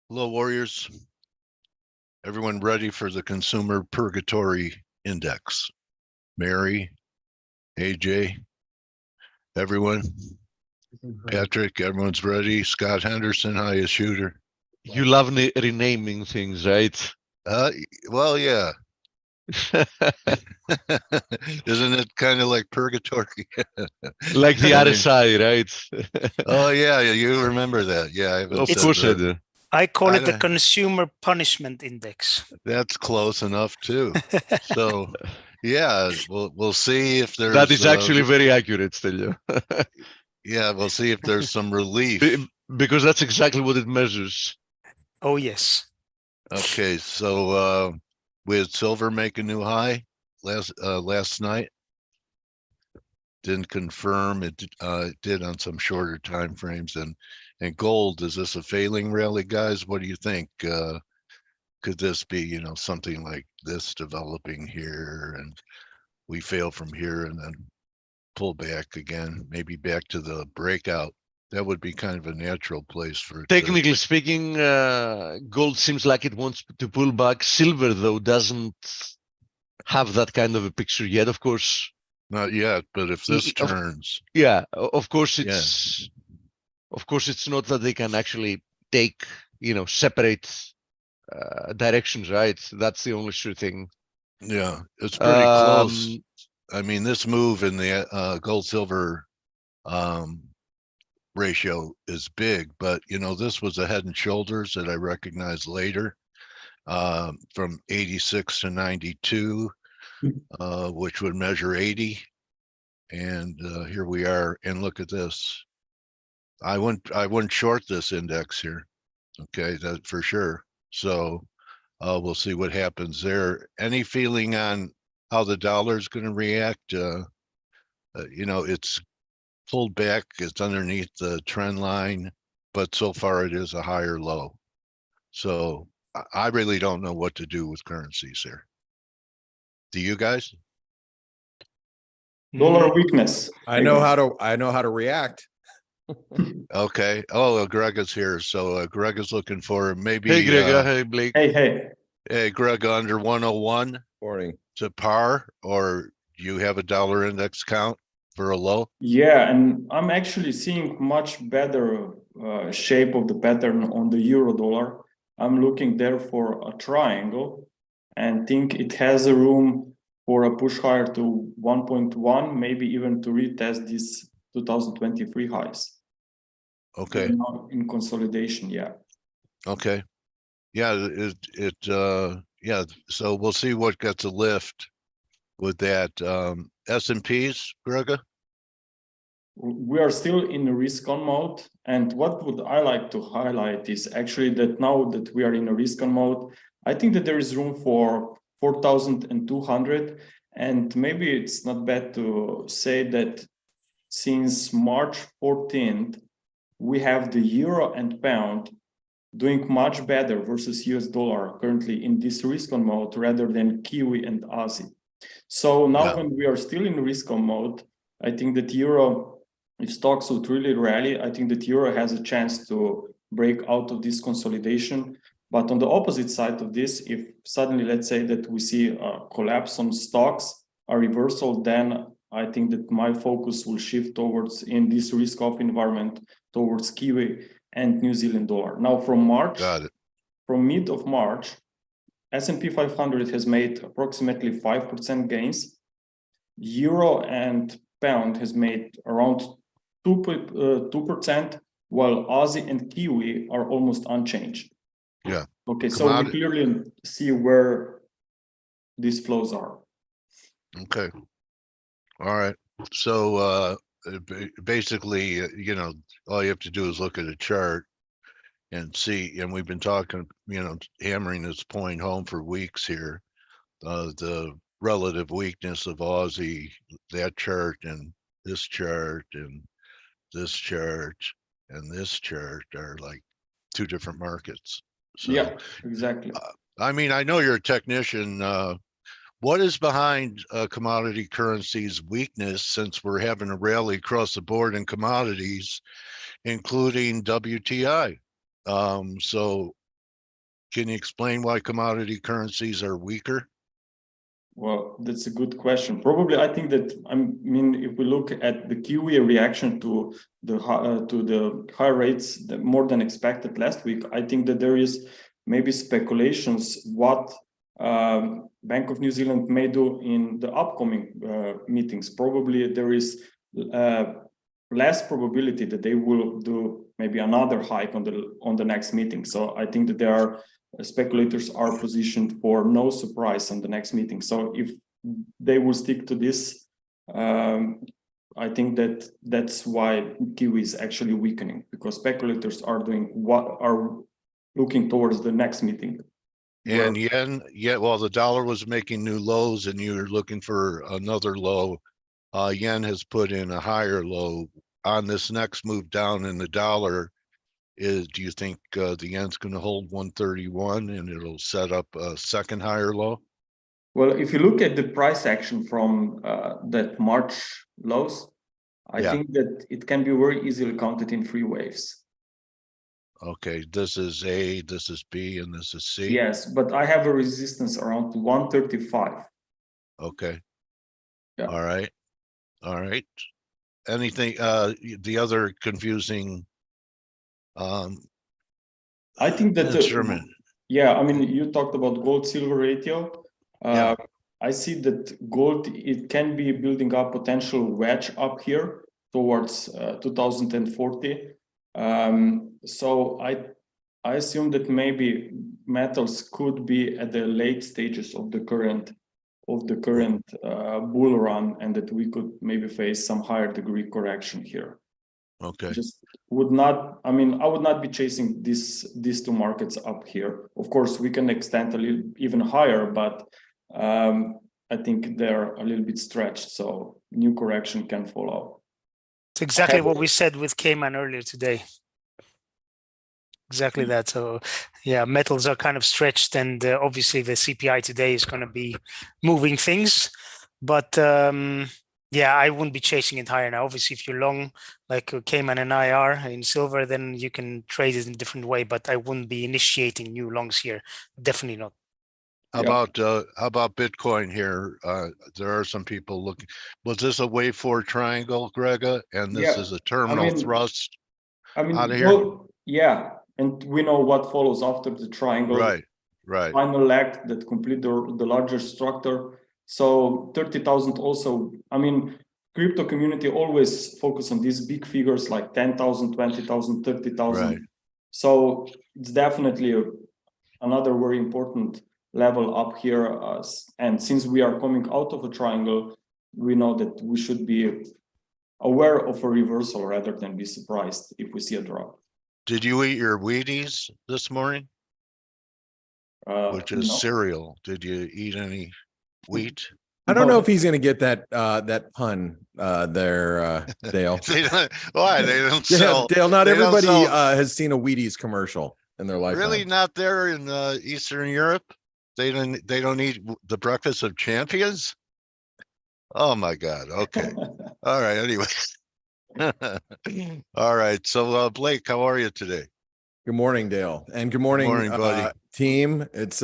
Hello, Warriors. Everyone ready for the Consumer Purgatory Index? Mary, AJ, everyone? Patrick, everyone's ready. Scott Henderson, highest shooter. You love renaming things, right? Well, yeah. Isn't it kind of like purgatory? Like the RSI, right? Oh, yeah, you remember that. Yeah, I haven't Of said course I the, do. I call it the Consumer Punishment Index. That's close enough too. So, yeah, we'll see if there's That is actually very accurate, Stel. yeah, we'll see if there's some relief. Because that's exactly what it measures. Oh, yes. Okay, so we had silver make a new high last night. Didn't confirm it. Did on some shorter time frames, and gold. Is this a failing rally, guys? What do you think? Could this be, something like this developing here, and we fail from here, and then pull back again, maybe back to the breakout? That would be kind of a natural place for it. Technically speaking, gold seems like it wants to pull back. Silver, though, doesn't have that kind of a picture yet, of course. Not yet, but if this turns. Yeah, of course it's not that they can actually take, separate directions, right? That's the only sure thing. Yeah, it's pretty close. I mean, this move in the gold silver ratio is big, but this was a head and shoulders that I recognized later, from 86 to 92, which would measure 80, and here we are. And look at this. I wouldn't short this index here. Okay, that for sure. So we'll see what happens there. Any feeling on how the dollar is going to react? It's pulled back. It's underneath the trend line, but so far it is a higher low. So I really don't know what to do with currencies here. Do you guys? Dollar weakness. I know how to react. Okay. Oh, Greg is here. So Greg is looking for maybe. Hey, Grega. Hey, Blake. Hey, Greg, under 101. Morning. To par, or you have a dollar index count for a low? Yeah, and I'm actually seeing much better shape of the pattern on the euro dollar. I'm looking there for a triangle and think it has a room for a push higher to 1.1, maybe even to retest these 2023 highs. Okay. In consolidation, yeah. Okay. Yeah, yeah, so we'll see what gets a lift with that. S&Ps, Grega? We are still in a risk on mode, and what would I like to highlight is actually that now that we are in a risk on mode, I think that there is room for 4,200, and maybe it's not bad to say that since March 14th, we have the euro and pound doing much better versus US dollar currently in this risk on mode rather than Kiwi and Aussie. So now when we are still in risk on mode, I think that euro, if stocks would really rally, I think that euro has a chance to break out of this consolidation. But on the opposite side of this, if suddenly, let's say that we see a collapse on stocks, a reversal, then I think that my focus will shift towards, in this risk-off environment, towards Kiwi and New Zealand dollar. Now from March, from mid of March, S&P 500 has made approximately 5% gains. Euro and pound has made around 2%, while Aussie and Kiwi are almost unchanged. Yeah. Okay, so we clearly see where these flows are. Okay. All right. So basically, all you have to do is look at a chart and see, and we've been talking, hammering this point home for weeks here, the relative weakness of Aussie, that chart and this chart and this chart and this chart are like two different markets. So, yeah, exactly. I mean, I know you're a technician. What is behind commodity currencies' weakness, since we're having a rally across the board in commodities, including WTI? So can you explain why commodity currencies are weaker? Well, that's a good question. Probably, I think that, I mean, if we look at the Kiwi reaction to the higher rates more than expected last week, I think that there is maybe speculations what Bank of New Zealand may do in the upcoming meetings. Probably there is less probability that they will do maybe another hike on the next meeting. So I think that there are speculators are positioned for no surprise on the next meeting. So if they will stick to this, I think that that's why Kiwi is actually weakening, because speculators are looking towards the next meeting. And yen, while the dollar was making new lows and you're looking for another low, yen has put in a higher low. On this next move down in the dollar, do you think the yen's going to hold 131 and it'll set up a second higher low? Well, if you look at the price action from that March lows, I think that it can be very easily counted in 3 waves. Okay, this is A, this is B, and this is C. Yes, but I have a resistance around 135. Okay. Yeah. All right. All right. Anything, the other confusing I think that instrument. I mean, you talked about gold silver ratio. I see that gold, it can be building up potential wedge up here towards 2040. So I assume that maybe metals could be at the late stages of the current bull run, and that we could maybe face some higher degree correction here. Okay. Just would not, I mean, I would not be chasing these 2 markets up here. Of course, we can extend a little even higher, but I think they're a little bit stretched, so new correction can follow. It's exactly what we said with Cayman earlier today. Exactly that. So yeah, metals are kind of stretched, and obviously the CPI today is going to be moving things, but yeah, I wouldn't be chasing it higher now. Obviously, if you're long, like Cayman and I are in silver, then you can trade it in a different way, but I wouldn't be initiating new longs here. Definitely not. How about Bitcoin here? There are some people looking. Was this a wave 4 triangle, Grega? And this is a terminal thrust out of here? Well, yeah. And we know what follows after the triangle. Right. Final leg that complete the larger structure. So 30,000 also, I mean, crypto community always focus on these big figures like 10,000, 20,000, 30,000. Right. So it's definitely another very important level up here. And since we are coming out of a triangle, we know that we should be aware of a reversal rather than be surprised if we see a drop. Did you eat your Wheaties this morning? Which is cereal. Did you eat any wheat? I don't know if he's going to get that pun there, Dale. Why? They don't sell. Dale, not everybody has seen a Wheaties commercial in their life. Really, not there in Eastern Europe? They don't eat the breakfast of champions? Oh my God. Okay. All right. Anyway. All right. So Blake, how are you today? Good morning, Dale, and good morning, buddy. Team. It's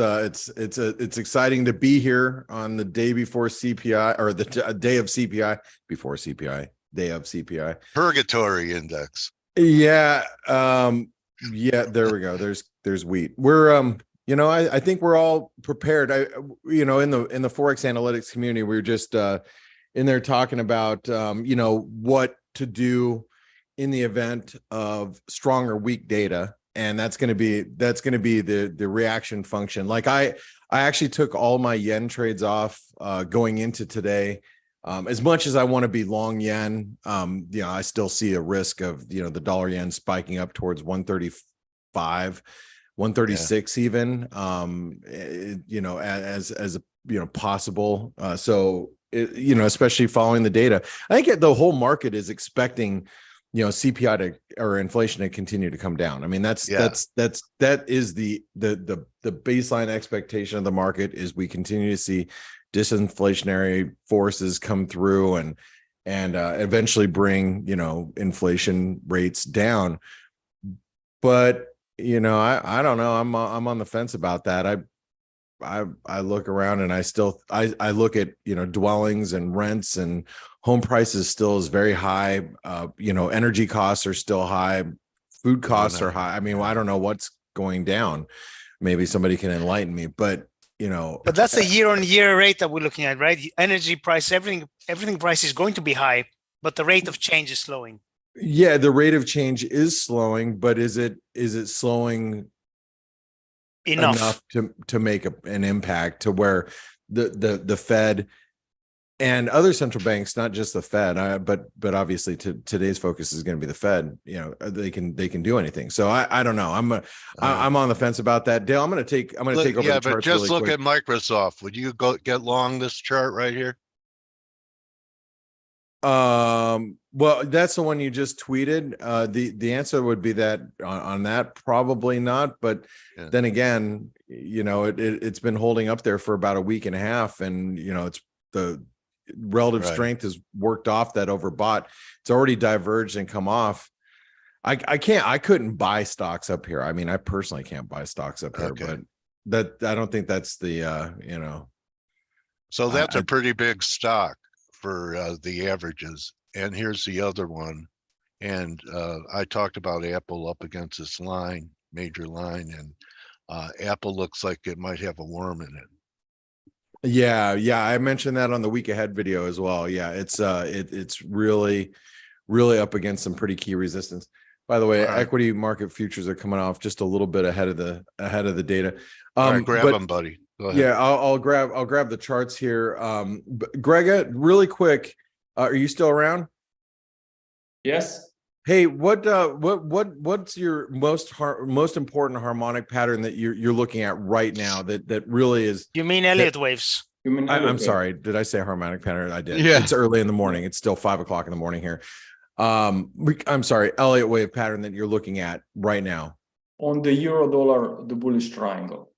exciting to be here on the day before CPI, or the day of CPI, before CPI, day of CPI. Purgatory index. Yeah. Yeah, there we go. There's wheat. We're I think we're all prepared. In the ForexAnalytix community, we were just in there talking about what to do in the event of strong or weak data, and that's going to be the reaction function. Like I actually took all my yen trades off going into today. As much as I want to be long yen, I still see a risk of the dollar yen spiking up towards 135, 136 even, as a possible. So especially following the data, I think the whole market is expecting CPI or inflation to continue to come down. I mean, that is the baseline expectation of the market, is we continue to see disinflationary forces come through and eventually bring inflation rates down. But you know, I don't know. I'm on the fence about that. I look around and I look at, you know, dwellings and rents and home prices still is very high. You know, energy costs are still high. Food costs are high. I mean, I don't know what's going down. Maybe somebody can enlighten me, but you know, but that's the year-on-year rate that we're looking at, right? The energy price, everything price is going to be high, but the rate of change is slowing. Yeah, the rate of change is slowing, but is it slowing enough to make an impact to where the Fed and other central banks, not just the Fed, but obviously today's focus is going to be the Fed. You know, they can do anything. So I don't know. I'm on the fence about that. Dale, I'm going to take over the charts. Yeah, but just really look quick. at Microsoft. Would you get long this chart right here? Well, that's the one you just tweeted. The answer would be that on that, probably not. But then again, you know, it's been holding up there for about a week and a half, and you know, it's the relative strength has worked off that overbought. It's already diverged and come off. I couldn't buy stocks up here. I mean, I personally can't buy stocks up here, but I don't think that's the you know. So that's a pretty big stock for the averages. And here's the other one. And I talked about Apple up against this line, major line, and Apple looks like it might have a worm in it. Yeah, I mentioned that on the week ahead video as well. Yeah, it's really up against some pretty key resistance. By the way, equity market futures are coming off just a little bit ahead of the data. Grab them, buddy. Go ahead. Yeah, I'll grab the charts here. Grega, really quick, are you still around? Yes. Hey, what's your most important harmonic pattern that you're looking at right now that really is? You mean Elliott waves? I'm sorry, did I say harmonic pattern? I did. Yeah. It's early in the morning. It's still 5 o'clock in the morning here. I'm sorry, Elliott wave pattern that you're looking at right now. On the euro dollar, the bullish triangle.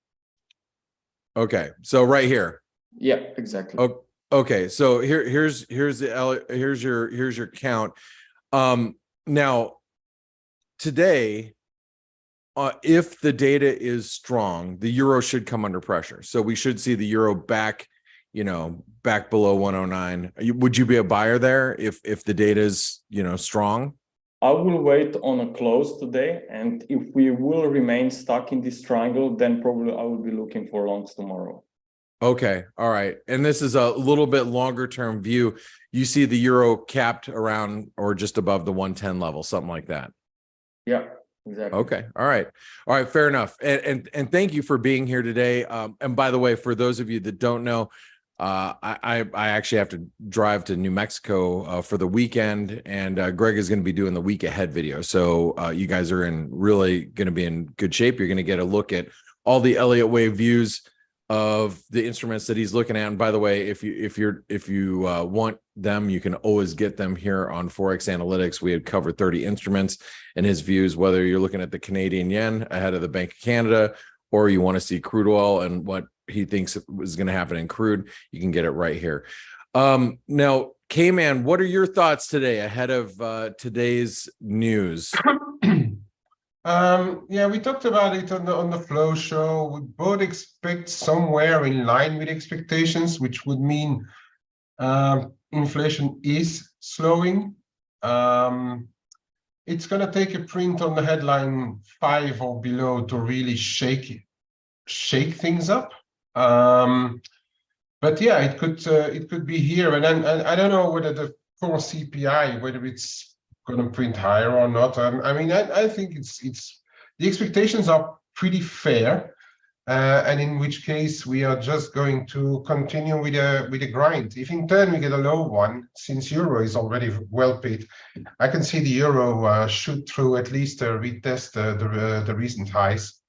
Okay, so right here. Yeah, exactly. Okay, so here's your count. Now, today, if the data is strong, the euro should come under pressure. So we should see the euro back below 109. Would you be a buyer there if the data is, strong? I will wait on a close today, and if we will remain stuck in this triangle, then probably I will be looking for longs tomorrow. Okay, all right. And this is a little bit longer term view. You see the euro capped around or just above the 110 level, something like that. Yeah, exactly. Okay, all right, fair enough. And thank you for being here today. And by the way, for those of you that don't know, I actually have to drive to New Mexico for the weekend, and Greg is going to be doing the week ahead video. So you guys are really going to be in good shape. You're going to get a look at all the Elliott wave views of the instruments that he's looking at. And by the way, if you want them, you can always get them here on ForexAnalytix. We had covered 30 instruments and his views, whether you're looking at the Canadian yen ahead of the Bank of Canada, or you want to see crude oil and what he thinks is going to happen in crude, you can get it right here. Now, K-Man, what are your thoughts today ahead of today's news? Yeah, we talked about it on the flow show. We both expect somewhere in line with expectations, which would mean inflation is slowing. It's going to take a print on the headline 5 or below to really shake things up. But yeah, it could be here, and I don't know whether the core CPI, whether it's going to print higher or not. I mean, I think it's the expectations are pretty fair, and in which case we are just going to continue with a grind. If in turn we get a low one, since euro is already well paid, I can see the euro shoot through at least retest the recent highs.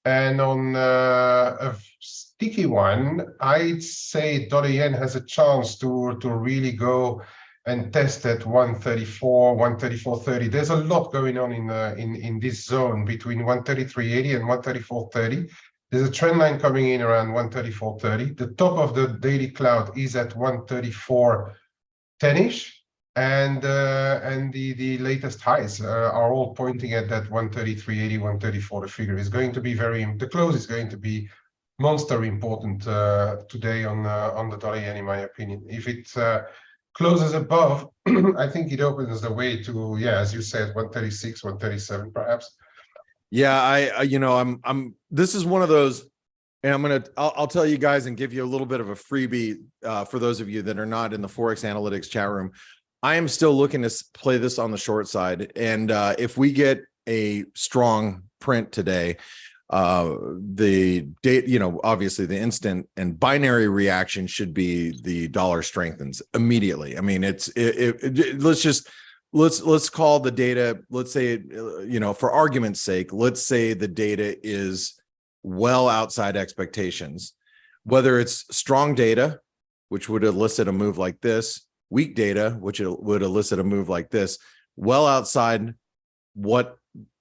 And on a sticky one, I'd say dollar yen has a chance to really go and test at 134, 134.30. There's a lot going on in this zone between 133.80 and 134.30. There's a trend line coming in around 134.30. The top of the daily cloud is at 134.10-ish. and the latest highs are all pointing at that 133.80, 134. The figure is going to be the close is going to be monster important today on the dollar yen, in my opinion. If it closes above, I think it opens the way to, yeah, as you said, 136, 137, perhaps. Yeah, this is one of those, and I'll tell you guys and give you a little bit of a freebie for those of you that are not in the ForexAnalytix chat room. I am still looking to play this on the short side. And if we get a strong print today, the date, obviously the instant and binary reaction should be the dollar strengthens immediately. I mean, let's call the data, let's say, for argument's sake, let's say the data is well outside expectations, whether it's strong data, which would elicit a move like this, weak data, which would elicit a move like this, well outside what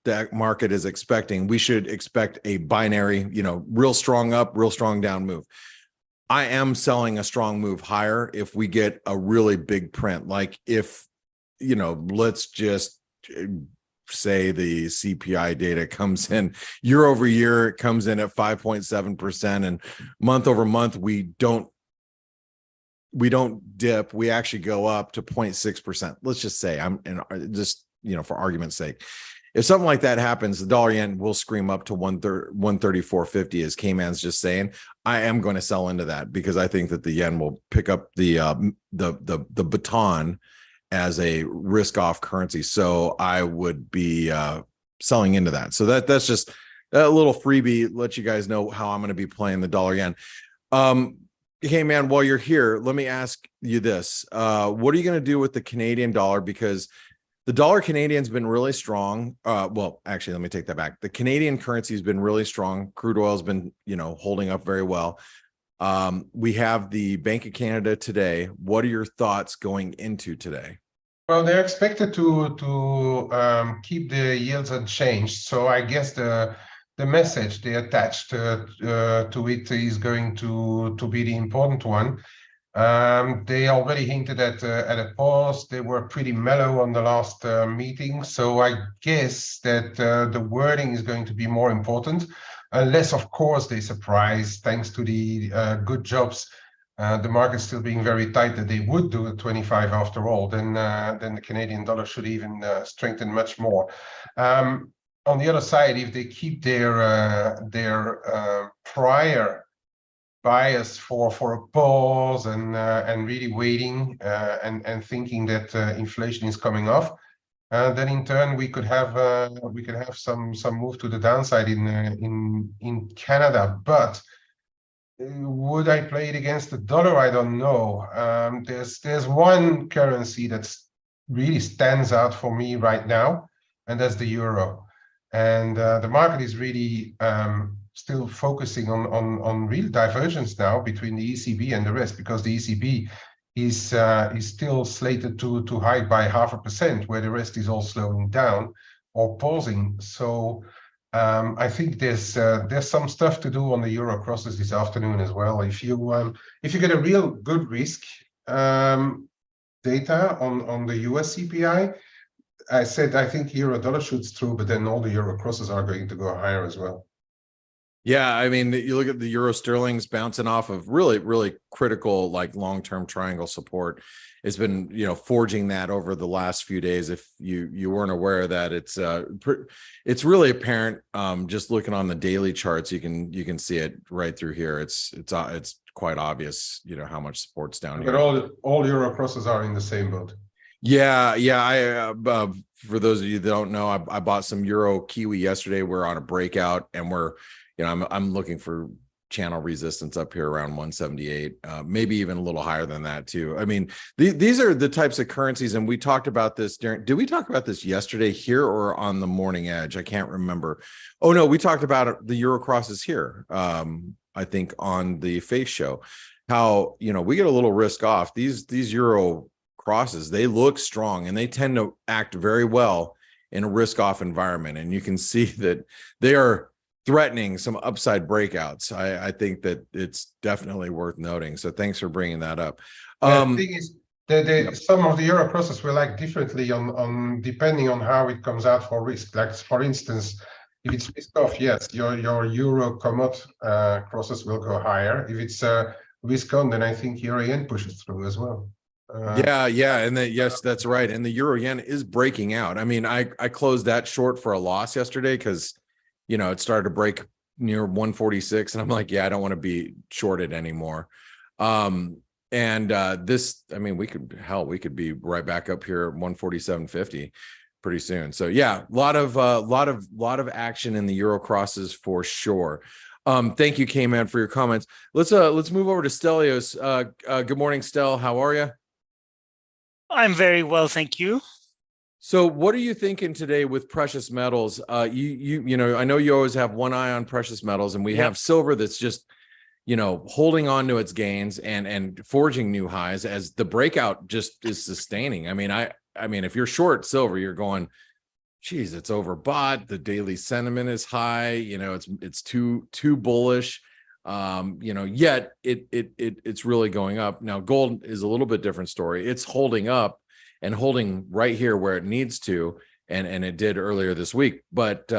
that market is expecting. We should expect a binary, real strong up, real strong down move. I am selling a strong move higher if we get a really big print. Like if, let's just say the CPI data comes in year over year, it comes in at 5.7%, and month over month, we don't dip, we actually go up to 0.6%. Let's just say for argument's sake, if something like that happens, the dollar yen will scream up to 134.50, as K-Man's just saying. I am going to sell into that because I think that the yen will pick up the baton as a risk-off currency. So I would be selling into that. So that's just a little freebie, let you guys know how I'm going to be playing the dollar yen. Hey, man, while you're here, let me ask you this. What are you going to do with the Canadian dollar? Because the dollar Canadian's been really strong. Well, actually, let me take that back. The Canadian currency has been really strong. Crude oil's been, holding up very well. We have the Bank of Canada today. What are your thoughts going into today? Well, they're expected to keep the yields unchanged. So I guess the message they attached to it is going to be the important one. They already hinted at a pause. They were pretty mellow on the last meeting. So I guess that the wording is going to be more important, unless, of course, they surprise, thanks to the good jobs. The market still being very tight, that they would do a 25 after all, then the Canadian dollar should even strengthen much more. On the other side, if they keep their prior bias for a pause and really waiting and thinking that inflation is coming off, then in turn we could have some move to the downside in Canada. But would I play it against the dollar? I don't know. There's one currency that really stands out for me right now, and that's the euro. And the market is really still focusing on real divergence now between the ECB and the rest, because the ECB is still slated to hike by 0.5%, where the rest is all slowing down or pausing. So I think there's some stuff to do on the euro crosses this afternoon as well. If you get a real good risk data on the US CPI, I think euro dollar shoots through, but then all the euro crosses are going to go higher as well. Yeah, I mean, you look at the euro sterling's bouncing off of really, really critical, like long-term triangle support. It's been, forging that over the last few days. If you weren't aware of that, it's really apparent. Just looking on the daily charts, you can see it right through here. It's quite obvious, how much support's down here. But all euro crosses are in the same boat. Yeah. I for those of you that don't know, I bought some euro kiwi yesterday. We're on a breakout, and I'm looking for channel resistance up here around 178, maybe even a little higher than that too. I mean, these are the types of currencies, and we talked about this did we talk about this yesterday here or on the morning edge? I can't remember. Oh no, we talked about the euro crosses here. I think on the F.A.C.E show, how, we get a little risk off. These euro crosses, they look strong, and they tend to act very well in a risk off environment. And you can see that they are threatening some upside breakouts. I think that it's definitely worth noting. So thanks for bringing that up. The some of the euro crosses will act differently on depending on how it comes out for risk. Like for instance, if it's risk off, yes, your euro commod crosses will go higher. If it's risk on, then I think euro yen pushes through as well. Yeah, and yes, that's right. And the euro yen is breaking out. I mean, I closed that short for a loss yesterday because, you know, it started to break near 146, and I'm like, yeah, I don't want to be shorted anymore. This, I mean, we could be right back up here at 147.50 pretty soon. So yeah, a lot of action in the euro crosses for sure. Thank you, K-Man, for your comments. Let's move over to Stelios. Good morning, Stel. How are you? I'm very well, thank you. So what are you thinking today with precious metals? You know, I know you always have one eye on precious metals, and we have silver that's just, you know, holding on to its gains and forging new highs as the breakout just is sustaining. I mean, if you're short silver, you're going, geez, it's overbought. The daily sentiment is high. You know, it's too bullish. You know, yet it's really going up. Now, gold is a little bit different story. It's holding up and holding right here where it needs to, and it did earlier this week. But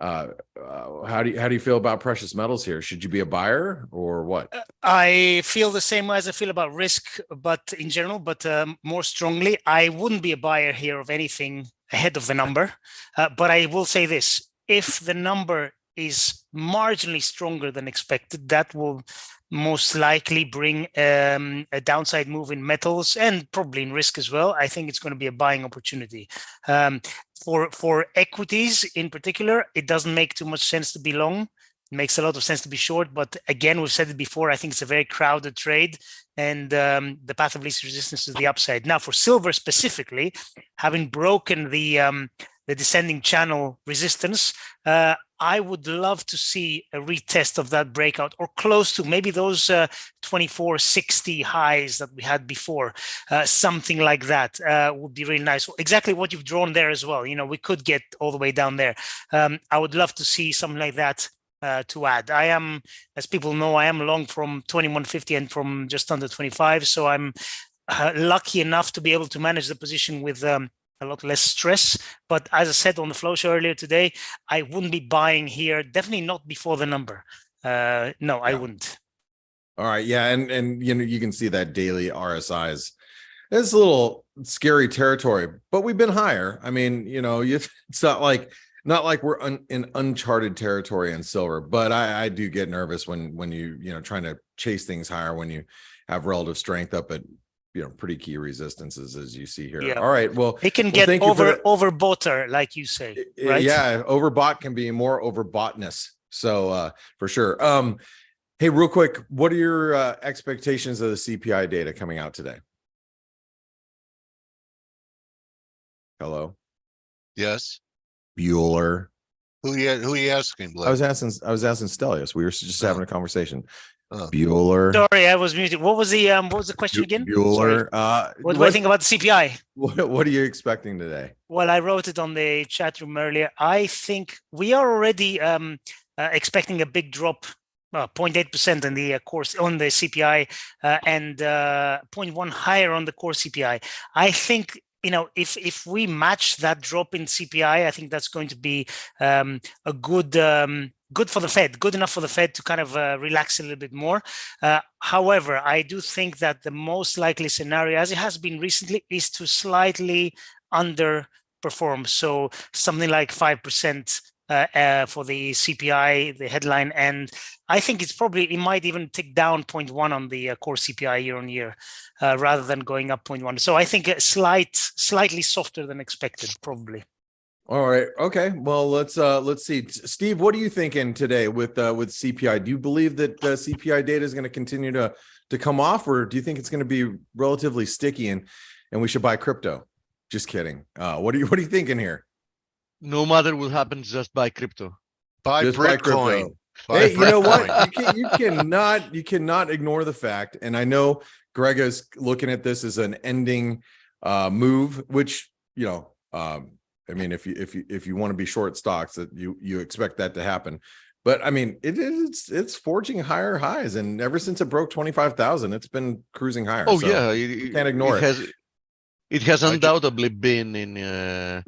how do you feel about precious metals here? Should you be a buyer or what? I feel the same way as I feel about risk, but in general, but more strongly, I wouldn't be a buyer here of anything ahead of the number. But I will say this: if the number is marginally stronger than expected, that will most likely bring a downside move in metals and probably in risk as well. I think it's going to be a buying opportunity. For equities in particular, it doesn't make too much sense to be long. It makes a lot of sense to be short. But again, we've said it before, I think it's a very crowded trade, and the path of least resistance is the upside. Now, for silver specifically, having broken the descending channel resistance, I would love to see a retest of that breakout or close to maybe those 2460 highs that we had before. Something like that would be really nice. Exactly what you've drawn there as well. You know, we could get all the way down there. I would love to see something like that to add. I am, as people know, I am long from 2150 and from just under 25. So I'm lucky enough to be able to manage the position with a lot less stress. But as I said on the flow show earlier today, I wouldn't be buying here. Definitely not before the number. No, I wouldn't. All right. Yeah. And you know, you can see that daily RSIs. It's a little scary territory, but we've been higher. I mean, you know, it's not like we're in uncharted territory in silver, but I do get nervous when you know, trying to chase things higher when you have relative strength up at, you know, pretty key resistances as you see here. Yeah. All right. Well, it can get overbought, like you say, right? Yeah. Overbought can be more overboughtness. So for sure. Hey, real quick, what are your expectations of the CPI data coming out today? Hello. Yes. Bueller. Who are you asking, Blake? I was asking Stelios. We were just having a conversation. Bueller. Sorry, I was muted. What was the question again? Bueller. What do I think about the CPI? What are you expecting today? Well, I wrote it on the chat room earlier. I think we are already expecting a big drop, 0.8% in the course on the CPI and 0.1 higher on the core CPI. I think, you know, if we match that drop in CPI, I think that's going to be a good for the Fed, good enough for the Fed to kind of relax a little bit more. However, I do think that the most likely scenario, as it has been recently, is to slightly underperform. So something like 5% for the CPI, the headline, and I think it might even tick down 0.1 on the core CPI year on year, rather than going up 0.1. So I think slightly softer than expected, probably. All right. Okay. Well, let's see. Steve, what are you thinking today with CPI? Do you believe that CPI data is going to continue to come off, or do you think it's going to be relatively sticky and we should buy crypto? Just kidding. What are you thinking here? No matter what happens, just buy crypto. Buy Bitcoin. Hey, you know what? You cannot ignore the fact, and I know Grega's looking at this as an ending move, which, you know, I mean, if you want to be short stocks, that you expect that to happen. But I mean, it's forging higher highs, and ever since it broke 25,000, it's been cruising higher. Oh so yeah, you can't ignore it. It has undoubtedly been in an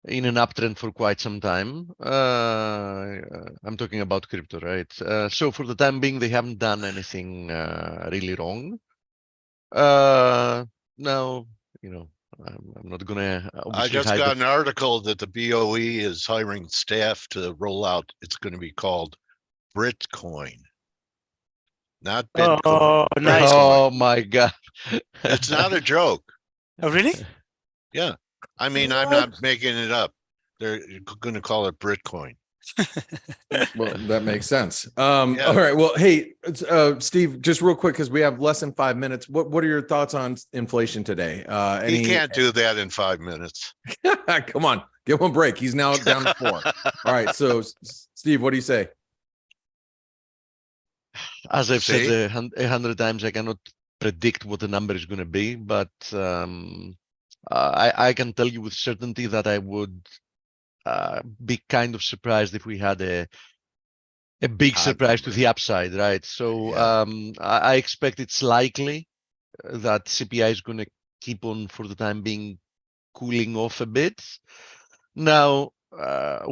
uptrend for quite some time. I'm talking about crypto, right? So for the time being, they haven't done anything really wrong. Now, I'm not gonna. I just got an article that the BOE is hiring staff to roll out. It's going to be called Britcoin, not Bitcoin. Oh, nice. Oh my God. It's not a joke. Oh, really? Yeah. I mean, I'm not making it up. They're going to call it Britcoin. Well, that makes sense. Yeah. All right. Well, hey, Steve, just real quick, because we have less than 5 minutes. What are your thoughts on inflation today? He can't do that in 5 minutes. Come on, give him a break. He's now down to 4. All right. So, Steve, what do you say? As I've said 100 times, I cannot predict what the number is going to be, but I can tell you with certainty that I would be kind of surprised if we had a big surprise to the upside, right? So I expect it's likely that CPI is going to keep on, for the time being, cooling off a bit. Now,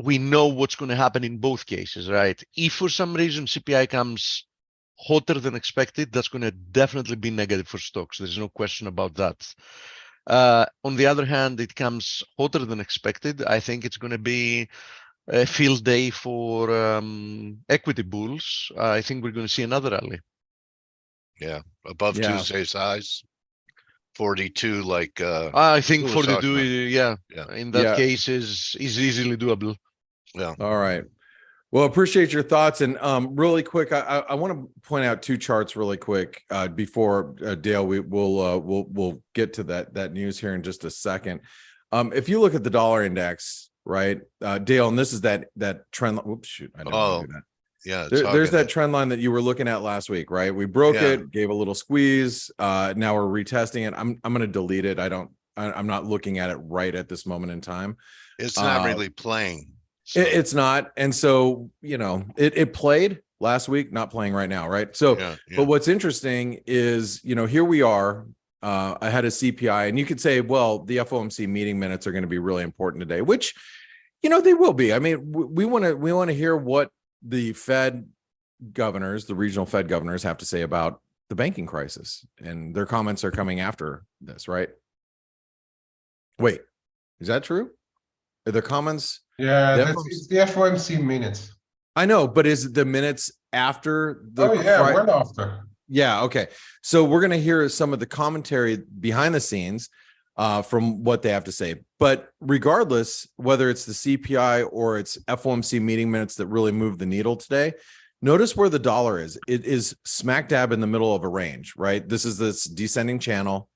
we know what's going to happen in both cases, right? If for some reason CPI comes hotter than expected, that's going to definitely be negative for stocks. There's no question about that. On the other hand, it comes hotter than expected. I think it's going to be a field day for equity bulls. I think we're going to see another rally. Yeah, above Tuesday's highs, 42. Like I think who was 42. talking about? Yeah. In that case, is easily doable. Yeah. All right. Well, appreciate your thoughts. And really quick, I want to point out 2 charts really quick before Dale. We'll get to that news here in just a second. If you look at the dollar index, right, Dale, and this is that trend. Oops, shoot, I didn't want to do that. Yeah, there's that trend line that you were looking at last week, right? We broke it, gave a little squeeze. Now we're retesting it. I'm going to delete it. I'm not looking at it right at this moment in time. It's not really playing. So. It's not. And so, it played last week, not playing right now. Right. So, but what's interesting is, here we are ahead of CPI, and you could say, well, the FOMC meeting minutes are going to be really important today, which, they will be. I mean, we want to hear what the Fed governors, the regional Fed governors, have to say about the banking crisis, and their comments are coming after this, right? Wait, is that true? Are the comments? Yeah, it's the FOMC minutes. I know, but is it the minutes after the? Well after. Yeah, okay. So we're going to hear some of the commentary behind the scenes from what they have to say. But regardless, whether it's the CPI or it's FOMC meeting minutes that really move the needle today, notice where the dollar is. It is smack dab in the middle of a range, right? This is this descending channel.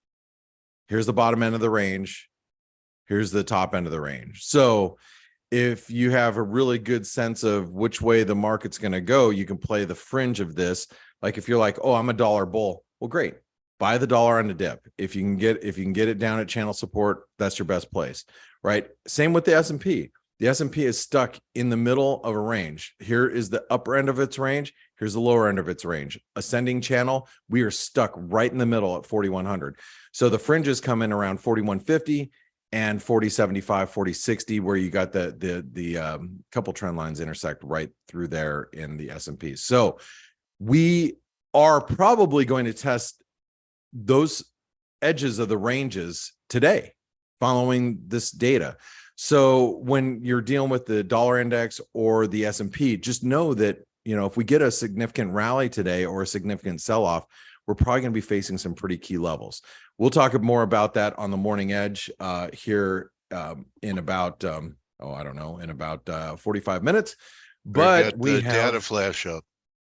Here's the bottom end of the range. Here's the top end of the range. So if you have a really good sense of which way the market's going to go, you can play the fringe of this. Like if you're like, oh, I'm a dollar bull. Well, great. Buy the dollar on the dip. If you can get it down at channel support, that's your best place, right? Same with the S&P. The S&P is stuck in the middle of a range. Here is the upper end of its range. Here's the lower end of its range. Ascending channel, we are stuck right in the middle at 4,100. So the fringes come in around 4,150 and 4075, 4060, where you got the couple trend lines intersect right through there in the S&P. So we are probably going to test those edges of the ranges today following this data. So when you're dealing with the dollar index or the S&P, just know that, if we get a significant rally today or a significant sell-off, we're probably going to be facing some pretty key levels. We'll talk more about that on the morning edge here in about, in about 45 minutes. But we have data flash up.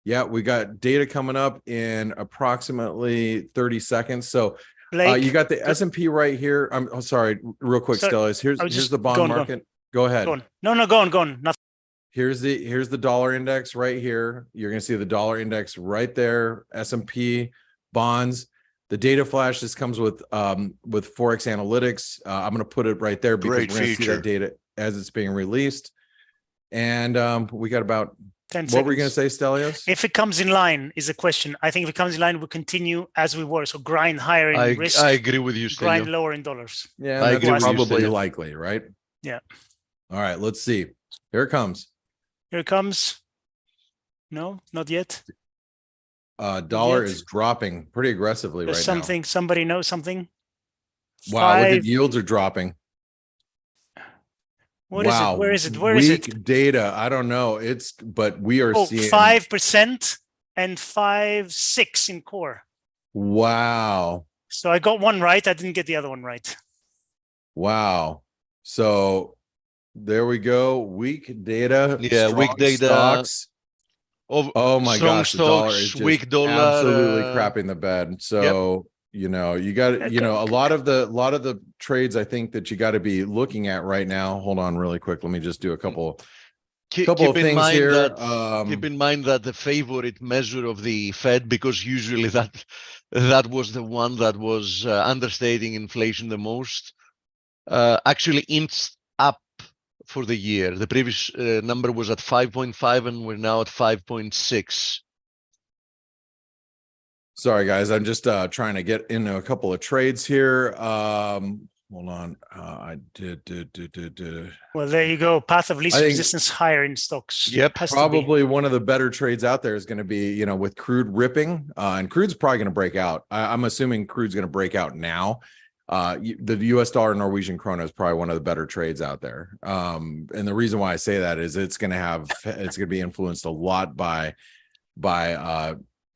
Yeah, we got data coming up in approximately 30 seconds. So you got the S&P right here. I'm sorry, real quick, Stella. Here's the bond market. Go ahead. Go on. No, go on. Nothing. Here's the dollar index right here. You're going to see the dollar index right there. S&P bonds. The data flash. This comes with ForexAnalytix. I'm going to put it right there because we're going to see that data as it's being released. And we got about 10 What were you going to seconds. say, Stelios? If it comes in line is the question. I think if it comes in line, we'll continue as we were. So grind higher in risk, I agree with you, grind Stelio. lower in dollars. Yeah, I that's agree with you, probably Stelio. likely, right? Yeah. All right, let's see. Here it comes. Here it comes. No, not yet. Dollar yet. is dropping pretty aggressively There's right something, somebody knows something. now. Wow, look at Five. yields are dropping. What is Wow. it? Where is it? Where is it? Weak data. I don't know. But we are Oh, seeing 5% and 5.6 in core. Wow. So I got one right. I didn't get the other one right. Wow. So there we go. Weak data. Yeah, weak strong data. Stocks. Oh my Strong gosh, the dollar is stocks, just weak dollar, absolutely crapping the bed. So you know, you got you know a lot of the trades I think that you got to be looking at right now. Hold on, really quick. Let me just do a couple keep of in things mind here. that keep in mind that the favorite measure of the Fed, because usually that was the one that was understating inflation the most, actually inched up for the year. The previous number was at 5.5 and we're now at 5.6. Sorry guys, I'm just trying to get into a couple of trades here. Hold on. I did. Well, there you go. Path of least I think- resistance higher in stocks. Yep, Has to be. Probably one of the better trades out there is going to be, you know, with crude ripping, and crude's probably going to break out. I'm assuming crude's going to break out now. The US dollar Norwegian krona is probably one of the better trades out there. And the reason why I say that is it's going to be influenced a lot by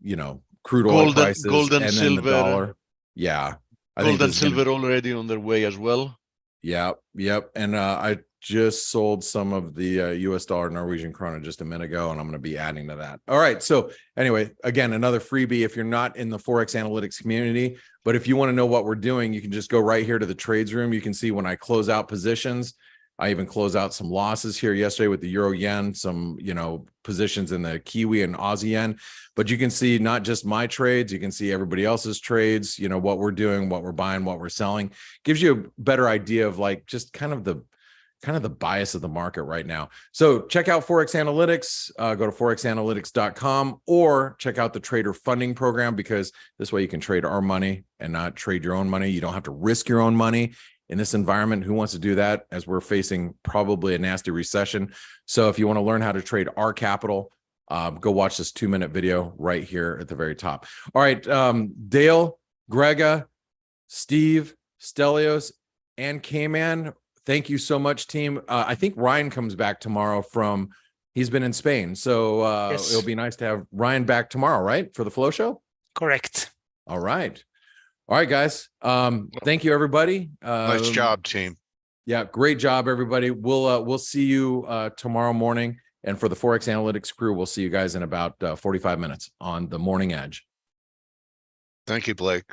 you know, crude oil prices, gold and then silver. the dollar. Yeah. Gold and silver already on their way as well. Yep. And I just sold some of the US dollar Norwegian krona just a minute ago, and I'm going to be adding to that. All right. So anyway, again, another freebie if you're not in the ForexAnalytix community, but if you want to know what we're doing, you can just go right here to the trades room. You can see when I close out positions. I even close out some losses here yesterday with the euro yen, some, you know, positions in the Kiwi and Aussie yen, but you can see not just my trades, you can see everybody else's trades, you know, what we're doing, what we're buying, what we're selling. Gives you a better idea of like just kind of the bias of the market right now. So check out ForexAnalytix, go to forexanalytix.com or check out the trader funding program, because this way you can trade our money and not trade your own money. You don't have to risk your own money. In this environment, who wants to do that as we're facing probably a nasty recession? So if you want to learn how to trade our capital, go watch this 2-minute video right here at the very top. All right, Dale, Grega, Steve, Stelios, and K-Man, thank you so much, team. I think Ryan comes back tomorrow he's been in Spain. So Yes. It'll be nice to have Ryan back tomorrow, right? For the Flow Show? Correct. All right. All right, guys. Thank you, everybody. Nice job, team. Yeah, great job, everybody. We'll see you tomorrow morning. And for the ForexAnalytix crew, we'll see you guys in about 45 minutes on the Morning Edge. Thank you, Blake.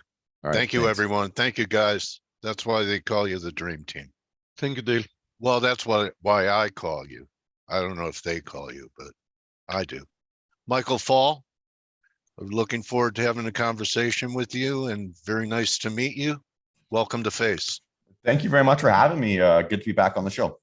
All right, Thank you, thanks. everyone. Thank you, guys. That's why they call you the Dream Team. Thank you, Dale. Well, that's why I call you. I don't know if they call you, but I do. Michael Fall, I'm looking forward to having a conversation with you, and very nice to meet you. Welcome to F.A.C.E. Thank you very much for having me. Good to be back on the show.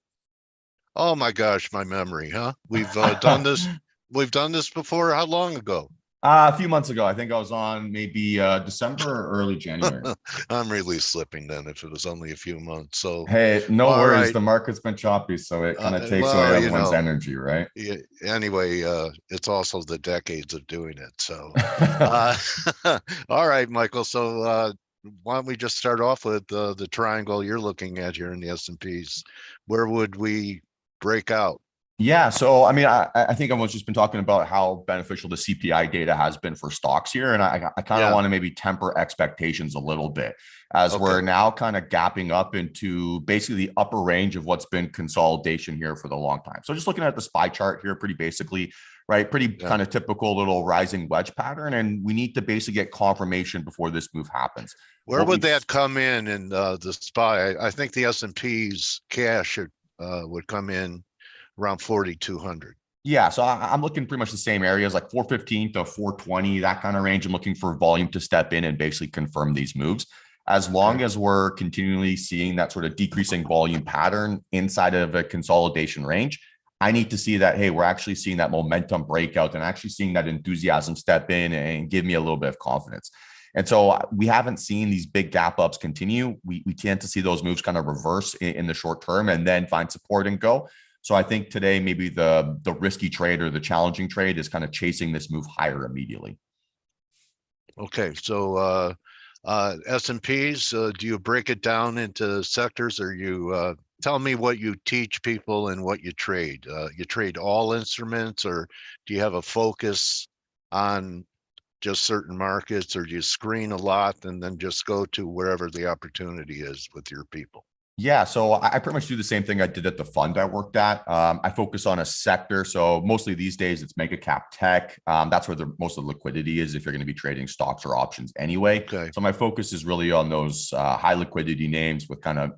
Oh my gosh, my memory, huh? We've done this. We've done this before. How long ago? A few months ago, I think I was on maybe December or early January. I'm really slipping then if it was only a few months. So Hey, no All worries. right. The market's been choppy, so it kind of takes well, away you everyone's know. energy, right? yeah, anyway, it's also the decades of doing it. So all right, Michael. So why don't we just start off with the triangle you're looking at here in the S&Ps? Where would we break out? Yeah, so I mean, I think everyone's just been talking about how beneficial the CPI data has been for stocks here, and I kind of Yeah. want to maybe temper expectations a little bit as Okay. we're now kind of gapping up into basically the upper range of what's been consolidation here for the long time. So just looking at the SPY chart here, pretty basically, right, pretty Yeah. kind of typical little rising wedge pattern, and we need to basically get confirmation before this move happens. Where What would we've- that come in the SPY? I think the S&P's cash would come in around 4,200. Yeah, so I'm looking pretty much the same areas, like 415 to 420, that kind of range. I'm looking for volume to step in and basically confirm these moves. As long as we're continually seeing that sort of decreasing volume pattern inside of a consolidation range, I need to see that, hey, we're actually seeing that momentum breakout and actually seeing that enthusiasm step in and give me a little bit of confidence. And so we haven't seen these big gap ups continue. We tend to see those moves kind of reverse in the short term and then find support and go. So I think today maybe the risky trade or the challenging trade is kind of chasing this move higher immediately. Okay, so S&Ps, do you break it down into sectors, or you tell me what you teach people and what you trade? You trade all instruments, or do you have a focus on just certain markets, or do you screen a lot and then just go to wherever the opportunity is with your people? Yeah, so I pretty much do the same thing I did at the fund I worked at. I focus on a sector. So mostly these days it's mega cap tech. That's where most of the liquidity is if you're going to be trading stocks or options anyway. Okay. So my focus is really on those high liquidity names with kind of,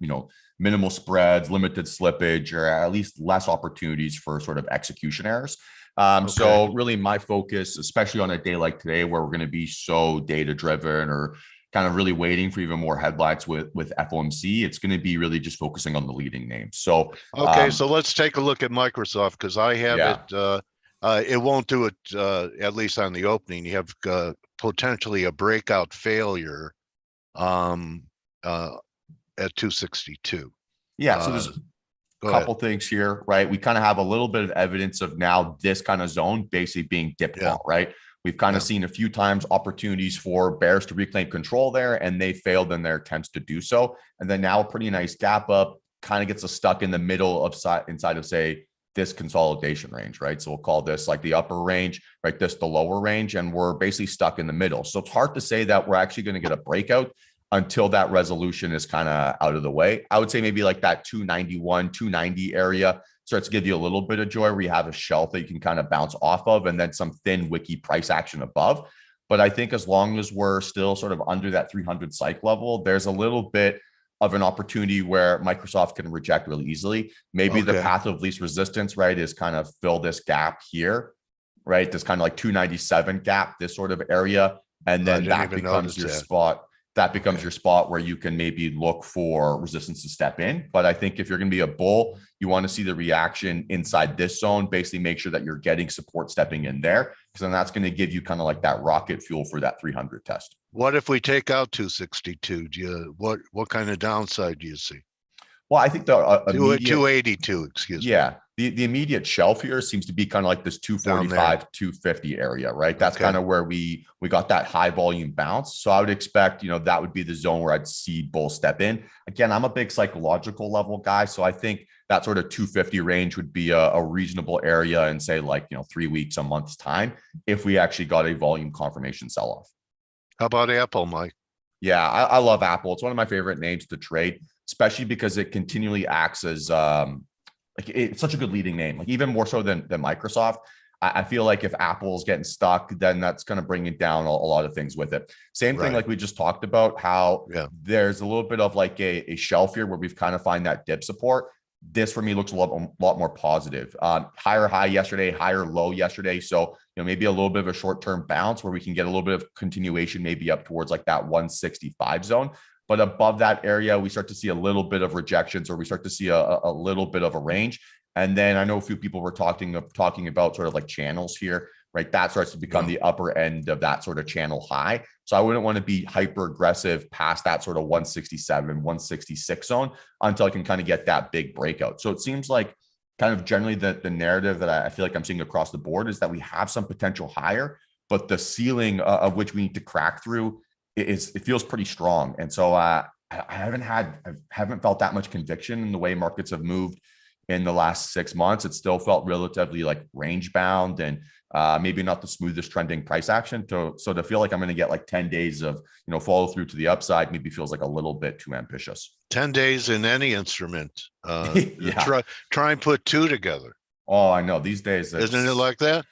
minimal spreads, limited slippage, or at least less opportunities for sort of execution errors. So really my focus, especially on a day like today, where we're going to be so data driven or kind of really waiting for even more headlights with FOMC, it's going to be really just focusing on the leading names. So, okay, so let's take a look at Microsoft, because I have it. It won't do it, at least on the opening. You have potentially a breakout failure at 262. Yeah, so there's a couple things here, right? We kind of have a little bit of evidence of now this kind of zone basically being dipped out, right? We've kind of seen a few times opportunities for bears to reclaim control there, and they failed in their attempts to do so. And then now a pretty nice gap up kind of gets us stuck in the middle of inside of, say, this consolidation range, right? So we'll call this like the upper range, right? This the lower range, and we're basically stuck in the middle. So it's hard to say that we're actually going to get a breakout until that resolution is kind of out of the way. I would say maybe like that 291, 290 area starts to give you a little bit of joy, where you have a shelf that you can kind of bounce off of, and then some thin wiki price action above. But I think as long as we're still sort of under that 300 psych level, there's a little bit of an opportunity where Microsoft can reject really easily. Maybe the path of least resistance, right, is kind of fill this gap here, right? This kind of like 297 gap, this sort of area. And then that becomes your spot. That becomes your spot where you can maybe look for resistance to step in. But I think if you're going to be a bull, you want to see the reaction inside this zone, basically make sure that you're getting support stepping in there, because then that's going to give you kind of like that rocket fuel for that 300 test. What if we take out 262? What kind of downside do you see? Well, I think the 282, excuse me. Yeah, the immediate shelf here seems to be kind of like this 245, 250 area, right? That's kind of where we got that high volume bounce. So I would expect, that would be the zone where I'd see bull step in. Again, I'm a big psychological level guy, so I think that sort of 250 range would be a reasonable area in, say, like 3 weeks, a month's time, if we actually got a volume confirmation sell-off. How about Apple, Mike? Yeah, I love Apple. It's one of my favorite names to trade, especially because it continually acts as like it's such a good leading name, like even more so than Microsoft. I feel like if Apple's getting stuck, then that's going to bring it down a lot of things with it. Same thing, like we just talked about, how there's a little bit of like a shelf here where we've kind of find that dip support. This for me looks a lot more positive. Higher high yesterday, higher low yesterday. So, maybe a little bit of a short-term bounce where we can get a little bit of continuation, maybe up towards like that 165 zone. But above that area, we start to see a little bit of rejections, or we start to see a little bit of a range. And then I know a few people were talking about sort of like channels here, right? That starts to become the upper end of that sort of channel high. So I wouldn't want to be hyper aggressive past that sort of 167, 166 zone until I can kind of get that big breakout. So it seems like kind of generally the narrative that I feel like I'm seeing across the board is that we have some potential higher, but the ceiling of which we need to crack through it feels pretty strong. And so I haven't felt that much conviction in the way markets have moved in the last 6 months. It still felt relatively like range bound and maybe not the smoothest trending price action. So to feel like I'm going to get like 10 days of, follow through to the upside maybe feels like a little bit too ambitious. 10 days in any instrument. Try and put two together. Oh, I know these days. Isn't it like that?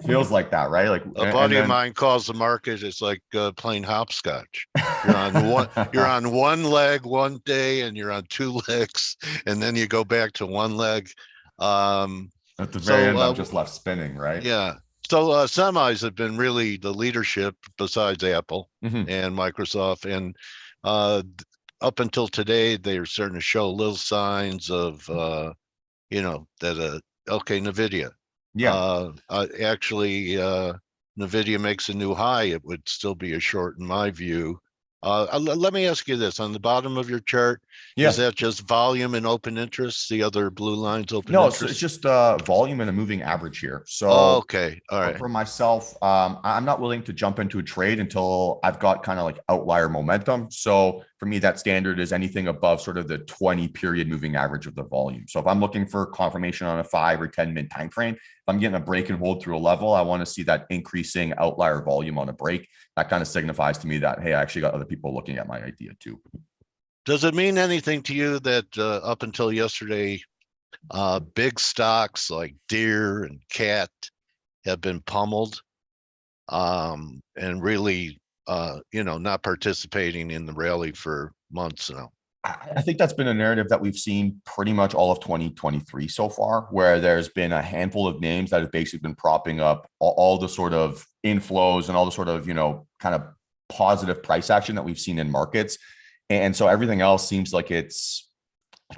Feels like that, right? Like a buddy of mine calls the market, it's like playing hopscotch. You're on one leg one day and you're on two legs, and then you go back to one leg. At the very end, I'm just left spinning, right? Yeah. So semis have been really the leadership besides Apple and Microsoft, and up until today, they are starting to show little signs of that okay, NVIDIA. Yeah. Actually, NVIDIA makes a new high, it would still be a short in my view. Let me ask you this, on the bottom of your chart, Yeah. is that just volume and open interest? The other blue lines open No, interest? so it's just volume and a moving average here. So Okay, all right. for myself, I'm not willing to jump into a trade until I've got kind of like outlier momentum. So for me, that standard is anything above sort of the 20 period moving average of the volume. So if I'm looking for confirmation on a 5 or 10 minute time frame, if I'm getting a break and hold through a level, I want to see that increasing outlier volume on a break. That kind of signifies to me that, hey, I actually got other people looking at my idea too. Does it mean anything to you that up until yesterday, big stocks like Deere and Cat have been pummeled, and really, not participating in the rally for months now? I think that's been a narrative that we've seen pretty much all of 2023 so far, where there's been a handful of names that have basically been propping up all the sort of inflows and all the sort of, kind of positive price action that we've seen in markets. And so everything else seems like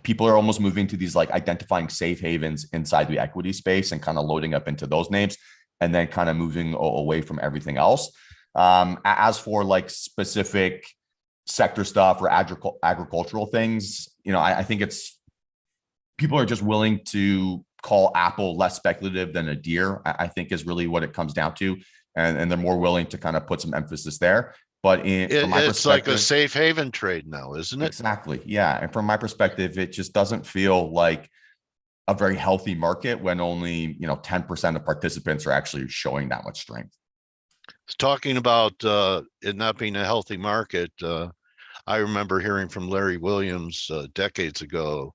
people are almost moving to these like identifying safe havens inside the equity space and kind of loading up into those names and then kind of moving away from everything else. As for like specific sector stuff or agricultural things, I think it's people are just willing to call Apple less speculative than a Deere, I think is really what it comes down to. And they're more willing to kind of put some emphasis there. But from my It's like a perspective, safe haven trade now, isn't it? exactly. Yeah. And from my perspective, it just doesn't feel like a very healthy market when only, 10% of participants are actually showing that much strength. Talking about it not being a healthy market, I remember hearing from Larry Williams decades ago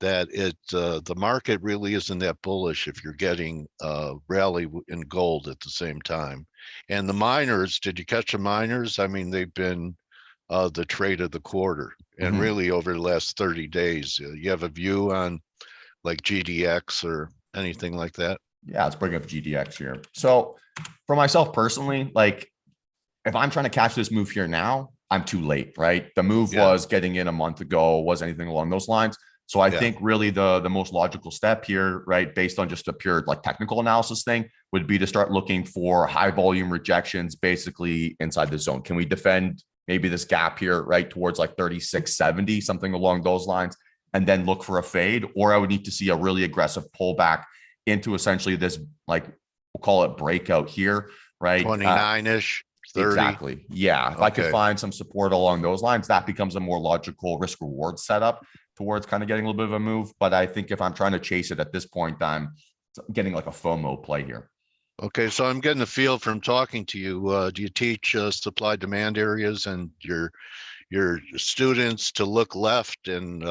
that the market really isn't that bullish if you're getting rally in gold at the same time. And the miners, did you catch the miners? I mean, they've been the trade of the quarter, and really over the last 30 days. You have a view on like GDX or anything like that? Yeah, let's bring up GDX here. So for myself personally, like if I'm trying to catch this move here now, I'm too late, right? The move was getting in a month ago, was anything along those lines. So I think really the most logical step here, right, based on just a pure like technical analysis thing, would be to start looking for high volume rejections basically inside the zone. Can we defend maybe this gap here, right, towards like 36.70, something along those lines, and then look for a fade? Or I would need to see a really aggressive pullback into essentially this, like we'll call it breakout here, right? 29-ish. 30. Exactly. Yeah. If I could find some support along those lines, that becomes a more logical risk reward setup towards kind of getting a little bit of a move. But I think if I'm trying to chase it at this point, I'm getting like a FOMO play here. Okay. So I'm getting a feel from talking to you. Do you teach supply demand areas and your students to look left? And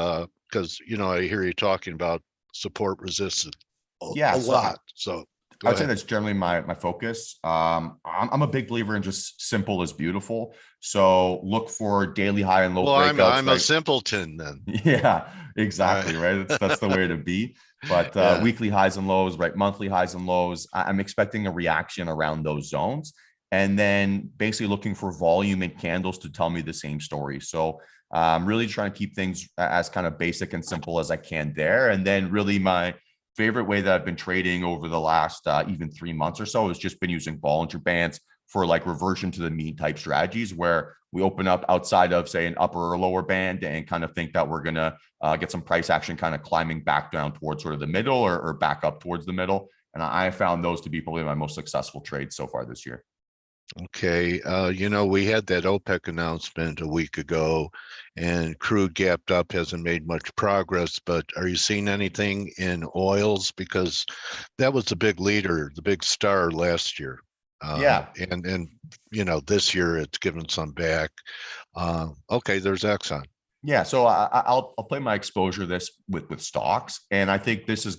because, I hear you talking about support resistance a lot. So I would say that's generally my focus. I'm a big believer in just simple is beautiful. So look for daily high and low breakouts. I'm a simpleton then. Yeah, exactly. Right. That's the way to be. But weekly highs and lows, right? Monthly highs and lows. I'm expecting a reaction around those zones. And then basically looking for volume and candles to tell me the same story. So I'm really trying to keep things as kind of basic and simple as I can there. And then really my favorite way that I've been trading over the last even 3 months or so has just been using Bollinger Bands for like reversion to the mean type strategies, where we open up outside of say an upper or lower band and kind of think that we're going to get some price action kind of climbing back down towards sort of the middle or back up towards the middle. And I found those to be probably my most successful trades so far this year. Okay. We had that OPEC announcement a week ago and crude gapped up, hasn't made much progress, but are you seeing anything in oils? Because that was the big leader, the big star last year. And this year it's given some back. Okay, there's Exxon. Yeah. So I'll play my exposure this with stocks. And I think this is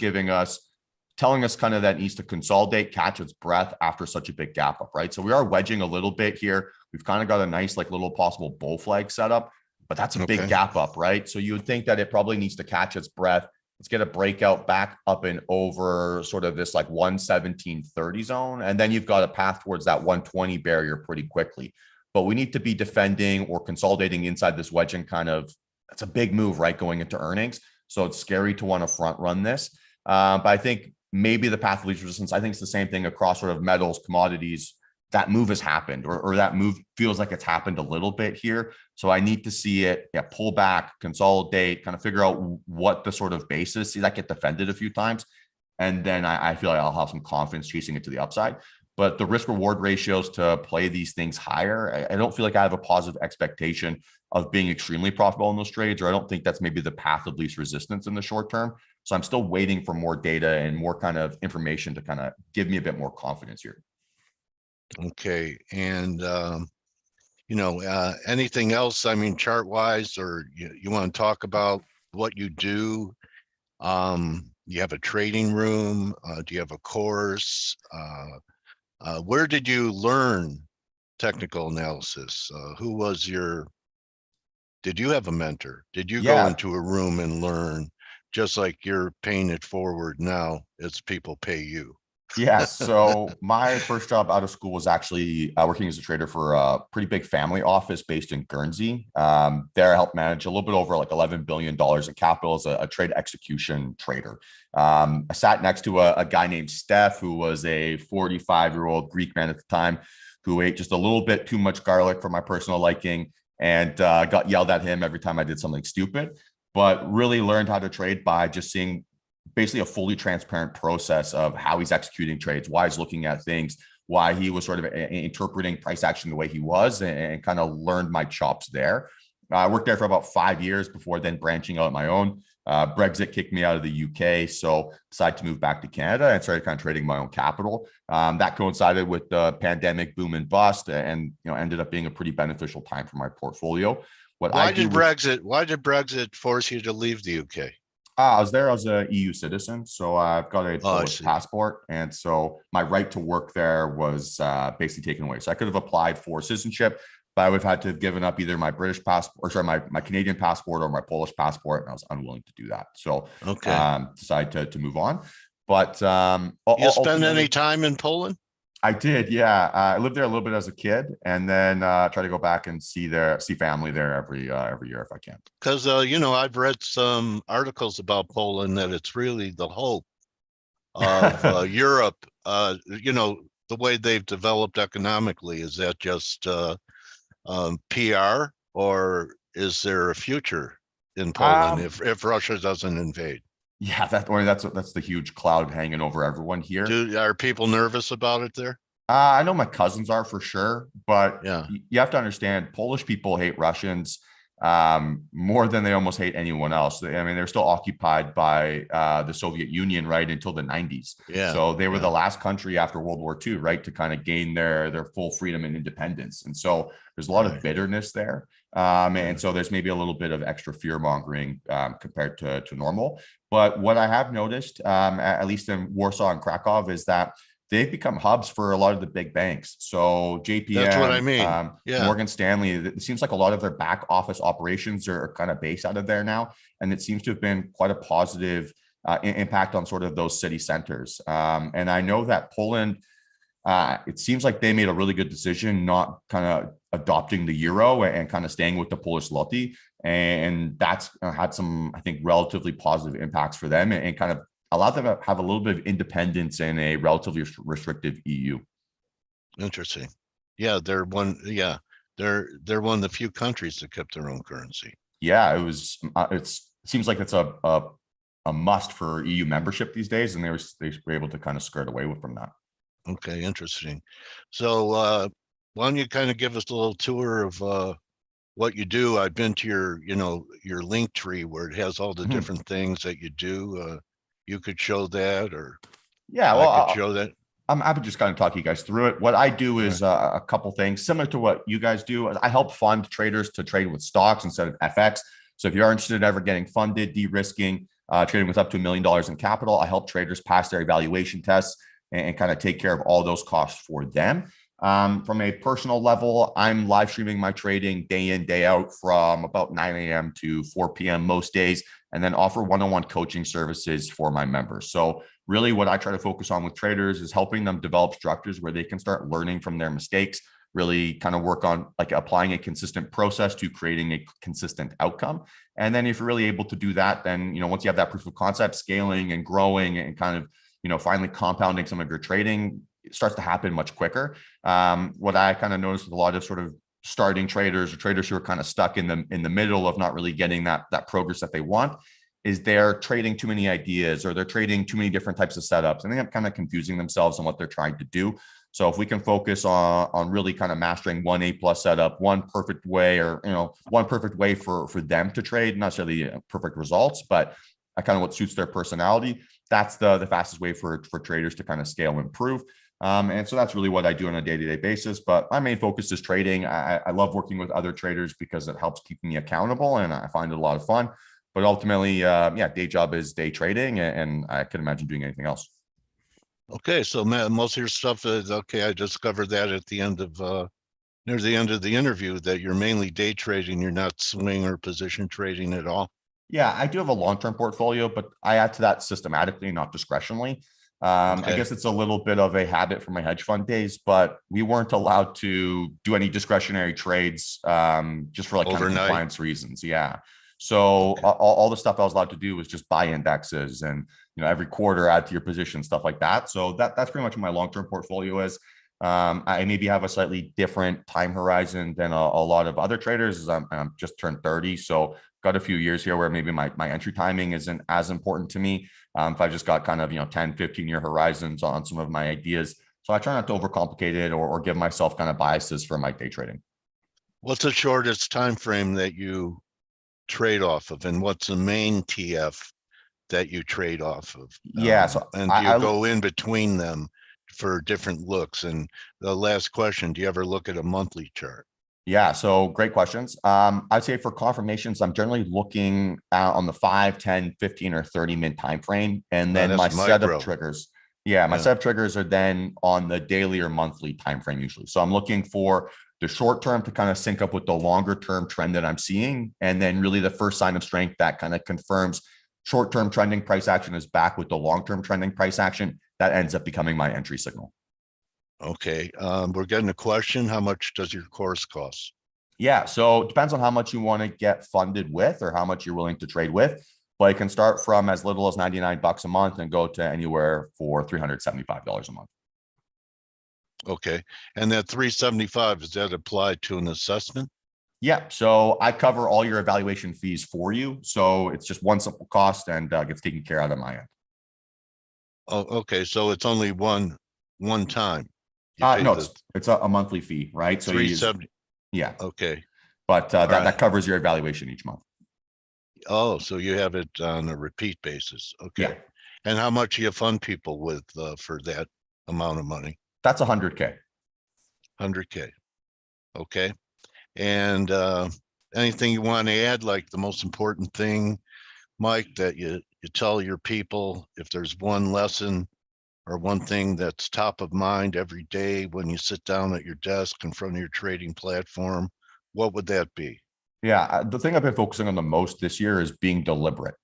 telling us kind of that needs to consolidate, catch its breath after such a big gap up, right? So we are wedging a little bit here. We've kind of got a nice, like little possible bull flag setup, but that's a big gap up, right? So you would think that it probably needs to catch its breath. Let's get a breakout back up and over sort of this like 117.30 zone. And then you've got a path towards that 120 barrier pretty quickly. But we need to be defending or consolidating inside this wedging that's a big move, right? Going into earnings. So it's scary to want to front run this. But I think maybe the path of least resistance. I think it's the same thing across sort of metals, commodities. That move has happened, or that move feels like it's happened a little bit here. So I need to see it pull back, consolidate, kind of figure out what the sort of basis, see that get defended a few times. And then I feel like I'll have some confidence chasing it to the upside. But the risk reward ratios to play these things higher, I don't feel like I have a positive expectation of being extremely profitable in those trades, or I don't think that's maybe the path of least resistance in the short term. So I'm still waiting for more data and more kind of information to kind of give me a bit more confidence here. Okay. And, anything else, I mean, chart wise, or you want to talk about what you do? You have a trading room? Do you have a course? Where did you learn technical analysis? Who was did you have a mentor? Did you go into a room and learn, just like you're paying it forward now as people pay you? Yeah. So my first job out of school was actually working as a trader for a pretty big family office based in Guernsey. There I helped manage a little bit over like $11 billion in capital as a trade execution trader. I sat next to a guy named Steph, who was a 45-year-old Greek man at the time, who ate just a little bit too much garlic for my personal liking, and got yelled at him every time I did something stupid, but really learned how to trade by just seeing basically a fully transparent process of how he's executing trades, why he's looking at things, why he was sort of interpreting price action the way he was, and kind of learned my chops there. I worked there for about 5 years before then branching out on my own. Brexit kicked me out of the UK, so decided to move back to Canada and started kind of trading my own capital. That coincided with the pandemic boom and bust, and ended up being a pretty beneficial time for my portfolio. Why did Brexit force you to leave the UK? I was there as a EU citizen, so I've got a Polish passport, and so my right to work there was basically taken away. So I could have applied for citizenship, but I would have had to have given up either my British passport, or sorry, my Canadian passport, or my Polish passport, and I was unwilling to do that. So decided to move on. But you spend any time in Poland? I did, yeah. I lived there a little bit as a kid, and then try to go back and see family there every year if I can. Because I've read some articles about Poland that it's really the hope of Europe. The way they've developed economically, is that just PR, or is there a future in Poland if Russia doesn't invade? Yeah, that's the huge cloud hanging over everyone here. Are people nervous about it there? I know my cousins are for sure, but yeah, you have to understand, Polish people hate Russians more than they almost hate anyone else. I mean, they're still occupied by the Soviet Union, right, until the 90s. Yeah. So they were the last country after World War II, right, to kind of gain their full freedom and independence. And so there's a lot of bitterness there. And so there's maybe a little bit of extra fear mongering compared to normal. But what I have noticed, at least in Warsaw and Krakow, is that they've become hubs for a lot of the big banks. So JPM, that's what I mean. Morgan Stanley, it seems like a lot of their back office operations are kind of based out of there now. And it seems to have been quite a positive impact on sort of those city centers. And I know that Poland, it seems like they made a really good decision not kind of adopting the euro and kind of staying with the Polish zloty. And that's had some, I think, relatively positive impacts for them, and kind of allowed them to have a little bit of independence in a relatively restrictive EU. Interesting. Yeah, they're one of the few countries that kept their own currency. Yeah, it seems like it's a must for EU membership these days, and they were able to kind of skirt away from that. Okay, interesting. So why don't you kind of give us a little tour of what you do? I've been to your link tree where it has all the different things that you do. You could show that, or I could show that. I'm happy to just kind of talk you guys through it. What I do is a couple things similar to what you guys do. I help fund traders to trade with stocks instead of FX. So if you are interested in ever getting funded, de-risking, trading with up to $1 million in capital, I help traders pass their evaluation tests and kind of take care of all those costs for them. From a personal level, I'm live streaming my trading day in, day out from about 9 a.m. to 4 p.m. most days, and then offer one-on-one coaching services for my members. So really what I try to focus on with traders is helping them develop structures where they can start learning from their mistakes, really kind of work on like applying a consistent process to creating a consistent outcome. And then if you're really able to do that, then, once you have that proof of concept, scaling and growing and kind of finally compounding some of your trading starts to happen much quicker. What I kind of noticed with a lot of sort of starting traders or traders who are kind of stuck in the middle of not really getting that progress that they want is they're trading too many ideas, or they're trading too many different types of setups. And they end up kind of confusing themselves on what they're trying to do. So if we can focus on really kind of mastering one A+ setup, one perfect way, or one perfect way for them to trade, not necessarily perfect results, but kind of what suits their personality, that's the fastest way for traders to kind of scale and improve. And so that's really what I do on a day-to-day basis. But my main focus is trading. I love working with other traders because it helps keep me accountable, and I find it a lot of fun. But ultimately, day job is day trading, and I couldn't imagine doing anything else. Okay, so most of your stuff is okay. I discovered that at the end of near the end of the interview that you're mainly day trading. You're not swing or position trading at all. Yeah, I do have a long-term portfolio, but I add to that systematically, not discretionally. I guess it's a little bit of a habit from my hedge fund days, but we weren't allowed to do any discretionary trades just for like kind of compliance reasons. Yeah. So all the stuff I was allowed to do was just buy indexes and, every quarter add to your position, stuff like that. So that's pretty much what my long-term portfolio is. I maybe have a slightly different time horizon than a lot of other traders, as I'm just turned 30. So got a few years here where maybe my entry timing isn't as important to me. If I've just got kind of, 10, 15 year horizons on some of my ideas. So I try not to overcomplicate it or give myself kind of biases for my day trading. What's the shortest time frame that you trade off of, and what's the main TF that you trade off of? Yeah. So and do you go in between them for different looks? And the last question, do you ever look at a monthly chart? Yeah, so great questions. I'd say for confirmations, I'm generally looking on the 5, 10, 15, or 30 min time frame. And then my setup triggers. Yeah, my setup triggers are then on the daily or monthly time frame usually. So I'm looking for the short term to kind of sync up with the longer term trend that I'm seeing. And then really the first sign of strength that kind of confirms short-term trending price action is back with the long-term trending price action, that ends up becoming my entry signal. Okay. We're getting a question. How much does your course cost? Yeah. So it depends on how much you want to get funded with or how much you're willing to trade with. But it can start from as little as $99 a month and go to anywhere for $375 a month. Okay. And that $375, is that applied to an assessment? Yeah. So I cover all your evaluation fees for you. So it's just one simple cost and gets taken care of on my end. Oh, okay. So it's only one time. No, it's a monthly fee, right? So $370. Yeah. Okay. But that covers your evaluation each month. Oh, so you have it on a repeat basis. Okay. Yeah. And how much do you fund people with for that amount of money? That's 100K. 100K. Okay. And anything you want to add, like the most important thing, Mike, that you tell your people, if there's one lesson or one thing that's top of mind every day when you sit down at your desk in front of your trading platform, what would that be? Yeah, the thing I've been focusing on the most this year is being deliberate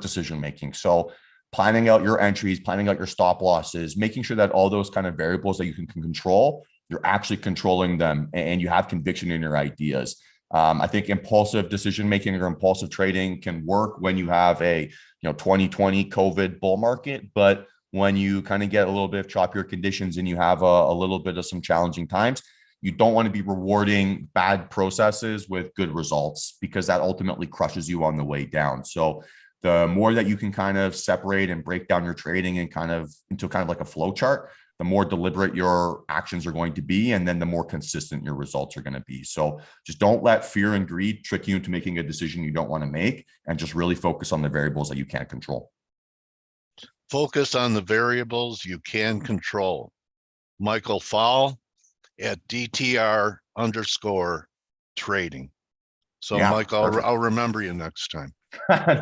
decision making. So planning out your entries, planning out your stop losses, making sure that all those kind of variables that you can control, you're actually controlling them and you have conviction in your ideas. I think impulsive decision making or impulsive trading can work when you have a 2020 COVID bull market, but when you kind of get a little bit of choppier conditions and you have a little bit of some challenging times, you don't want to be rewarding bad processes with good results because that ultimately crushes you on the way down. So the more that you can kind of separate and break down your trading and kind of into kind of like a flow chart, the more deliberate your actions are going to be, and then the more consistent your results are going to be. So just don't let fear and greed trick you into making a decision you don't want to make, and just really focus on the variables that you can't control. Focus on the variables you can control. Michael Fowl at DTR_trading. So yeah, Mike, I'll remember you next time.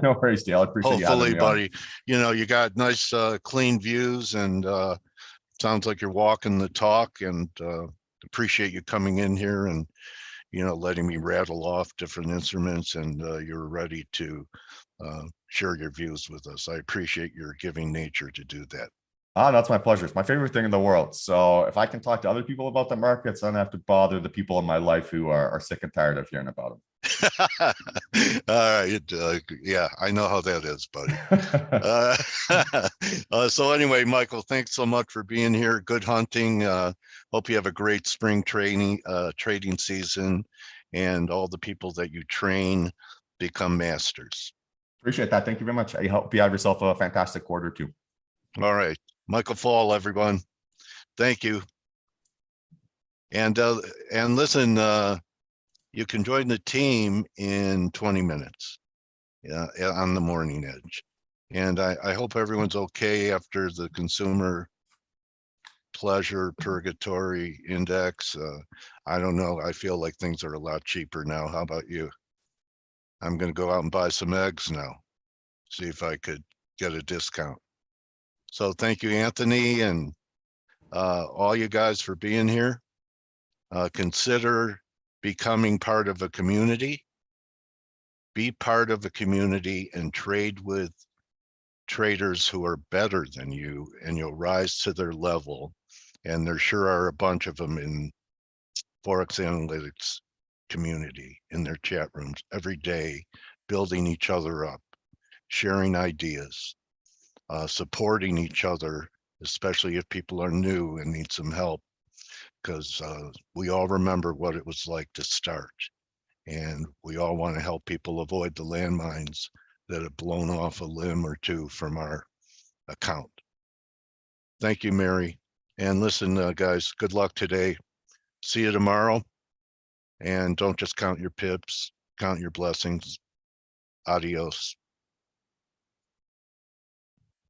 No worries, Dale. I appreciate you having me on. Hopefully, buddy, you got nice clean views, and sounds like you're walking the talk, and appreciate you coming in here and letting me rattle off different instruments, and you're ready to share your views with us. I appreciate your giving nature to do that. Ah, that's my pleasure. It's my favorite thing in the world. So if I can talk to other people about the markets, I don't have to bother the people in my life who are sick and tired of hearing about All right. Yeah, I know how that is, buddy. them. So anyway, Michael, thanks so much for being here. Good hunting. Hope you have a great spring trading season, and all the people that you train become masters. Appreciate that. Thank you very much. I hope you have yourself a fantastic quarter too. All right. Michael Fall, everyone. Thank you. And listen, you can join the team in 20 minutes on the Morning Edge. And I hope everyone's okay after the Consumer Pleasure Purgatory Index. I don't know. I feel like things are a lot cheaper now. How about you? I'm going to go out and buy some eggs now, see if I could get a discount. So thank you, Anthony, and all you guys for being here. Consider becoming part of a community. Be part of a community and trade with traders who are better than you, and you'll rise to their level. And there sure are a bunch of them in ForexAnalytix community, in their chat rooms every day, building each other up, sharing ideas, supporting each other, especially if people are new and need some help, because we all remember what it was like to start. And we all want to help people avoid the landmines that have blown off a limb or two from our account. Thank you, Mary. And listen, guys, good luck today. See you tomorrow. And don't just count your pips, count your blessings. Adios.